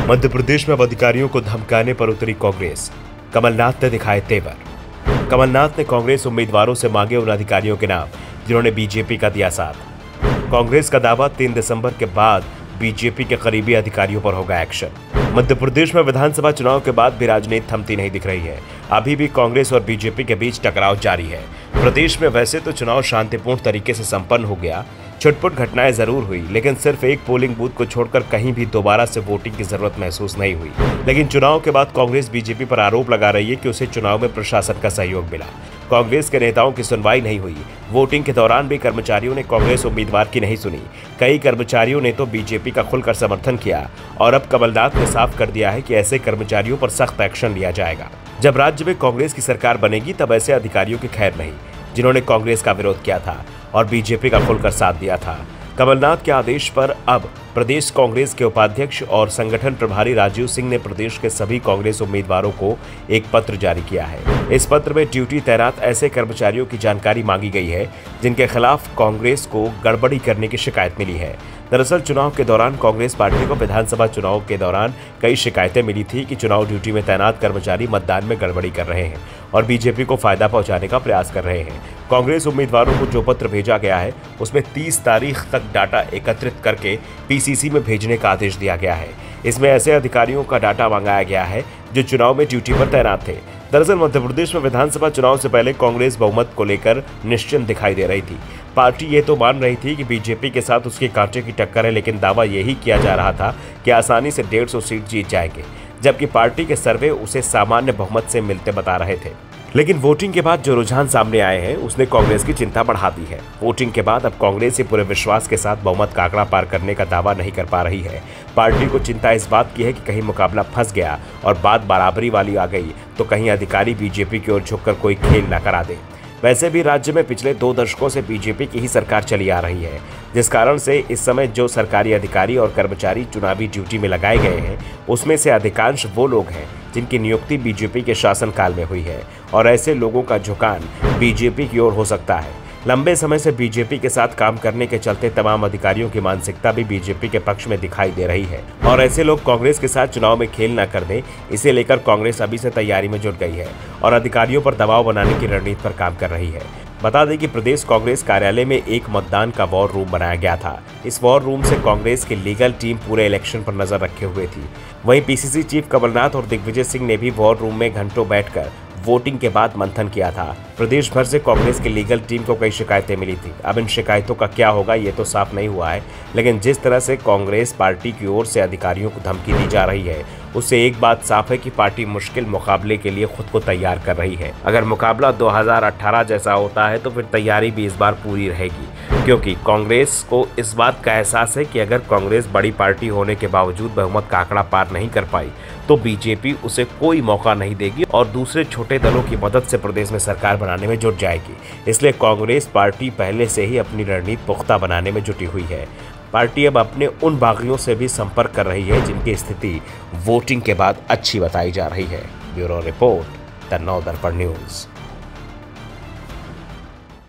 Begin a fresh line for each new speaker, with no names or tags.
मध्य प्रदेश में अब अधिकारियों को धमकाने पर उतरी कांग्रेस। कमलनाथ ने दिखाए तेवर। कमलनाथ ने कांग्रेस उम्मीदवारों से मांगे उन अधिकारियों के नाम जिन्होंने बीजेपी का दिया साथ। कांग्रेस का दावा 3 दिसंबर के बाद बीजेपी के करीबी अधिकारियों पर होगा एक्शन। मध्य प्रदेश में विधानसभा चुनाव के बाद भी राजनीति थमती नहीं दिख रही है। अभी भी कांग्रेस और बीजेपी के बीच टकराव जारी है। प्रदेश में वैसे तो चुनाव शांतिपूर्ण तरीके से संपन्न हो गया, छुटपुट घटनाएं जरूर हुई, लेकिन सिर्फ एक पोलिंग बूथ को छोड़कर कहीं भी दोबारा से वोटिंग की जरूरत महसूस नहीं हुई। लेकिन चुनाव के बाद कांग्रेस बीजेपी पर आरोप लगा रही है कि उसे चुनाव में प्रशासन का सहयोग मिला। कांग्रेस के नेताओं की सुनवाई नहीं हुई। वोटिंग के दौरान भी कर्मचारियों ने कांग्रेस उम्मीदवार की नहीं सुनी। कई कर्मचारियों ने तो बीजेपी का खुलकर समर्थन किया और अब कमलनाथ ने साफ कर दिया है कि ऐसे कर्मचारियों पर सख्त एक्शन लिया जाएगा। जब राज्य में कांग्रेस की सरकार बनेगी तब ऐसे अधिकारियों की खैर नहीं जिन्होंने कांग्रेस का विरोध किया था और बीजेपी का खुलकर साथ दिया था। कमलनाथ के आदेश पर अब प्रदेश कांग्रेस के उपाध्यक्ष और संगठन प्रभारी राजीव सिंह ने प्रदेश के सभी कांग्रेस उम्मीदवारों को एक पत्र जारी किया है। इस पत्र में ड्यूटी तैनात ऐसे कर्मचारियों की जानकारी मांगी गई है जिनके खिलाफ कांग्रेस को गड़बड़ी करने की शिकायत मिली है। दरअसल चुनाव के दौरान कांग्रेस पार्टी को विधानसभा चुनाव के दौरान कई शिकायतें मिली थी कि चुनाव ड्यूटी में तैनात कर्मचारी मतदान में गड़बड़ी कर रहे हैं और बीजेपी को फायदा पहुंचाने का प्रयास कर रहे हैं। कांग्रेस उम्मीदवारों को जो पत्र भेजा गया है उसमें 30 तारीख तक डाटा एकत्रित करके पीसीसी में भेजने का आदेश दिया गया है। इसमें ऐसे अधिकारियों का डाटा मंगाया गया है जो चुनाव में ड्यूटी पर तैनात थे। दरअसल मध्य प्रदेश में विधानसभा चुनाव से पहले कांग्रेस बहुमत को लेकर निश्चिंत दिखाई दे रही थी। पार्टी ये तो मान रही थी कि बीजेपी के साथ उसके कांटे की टक्कर है, लेकिन दावा यही किया जा रहा था कि आसानी से 150 सीट जीत जाएंगे, जबकि पार्टी के सर्वे उसे सामान्य बहुमत से मिलते बता रहे थे। लेकिन वोटिंग के बाद जो रुझान सामने आए हैं उसने कांग्रेस की चिंता बढ़ा दी है। वोटिंग के बाद अब कांग्रेस पूरे विश्वास के साथ बहुमत का आंकड़ा पार करने का दावा नहीं कर पा रही है। पार्टी को चिंता इस बात की है कि कहीं मुकाबला फंस गया और बात बराबरी वाली आ गई तो कहीं अधिकारी बीजेपी की ओर झुककर कोई खेल न करा दे। वैसे भी राज्य में पिछले 2 दशकों से बीजेपी की ही सरकार चली आ रही है, जिस कारण से इस समय जो सरकारी अधिकारी और कर्मचारी चुनावी ड्यूटी में लगाए गए हैं उसमें से अधिकांश वो लोग हैं जिनकी नियुक्ति बीजेपी के शासनकाल में हुई है और ऐसे लोगों का झुकान बीजेपी की ओर हो सकता है। लंबे समय से बीजेपी के साथ काम करने के चलते तमाम अधिकारियों की मानसिकता भी बीजेपी के पक्ष में दिखाई दे रही है और ऐसे लोग कांग्रेस के साथ चुनाव में खेल न कर दें, इसे लेकर कांग्रेस अभी से तैयारी में जुट गई है और अधिकारियों पर दबाव बनाने की रणनीति पर काम कर रही है। बता दें कि प्रदेश कांग्रेस कार्यालय में एक मतदान का वॉर रूम बनाया गया था। इस वॉर रूम से कांग्रेस की लीगल टीम पूरे इलेक्शन पर नजर रखे हुए थी। वहीं पीसीसी चीफ कमलनाथ और दिग्विजय सिंह ने भी वॉर रूम में घंटों बैठकर वोटिंग के बाद मंथन किया था। प्रदेश भर से कांग्रेस की लीगल टीम को कई शिकायतें मिली थी। अब इन शिकायतों का क्या होगा ये तो साफ नहीं हुआ है, लेकिन जिस तरह से कांग्रेस पार्टी की ओर से अधिकारियों को धमकी दी जा रही है उससे एक बात साफ है कि पार्टी मुश्किल मुकाबले के लिए खुद को तैयार कर रही है। अगर मुकाबला 2018 जैसा होता है तो फिर तैयारी भी इस बार पूरी रहेगी, क्योंकि कांग्रेस को इस बात का एहसास है कि अगर कांग्रेस बड़ी पार्टी होने के बावजूद बहुमत का आंकड़ा पार नहीं कर पाई तो बीजेपी उसे कोई मौका नहीं देगी और दूसरे छोटे दलों की मदद से प्रदेश में सरकार बनाने में जुट जाएगी। इसलिए कांग्रेस पार्टी पहले से ही अपनी रणनीति पुख्ता बनाने में जुटी हुई है। पार्टी अब अपने उन बागियों से भी संपर्क कर रही है जिनकी स्थिति वोटिंग के बाद अच्छी बताई जा रही है। ब्यूरो रिपोर्ट, द नव दर्पण न्यूज।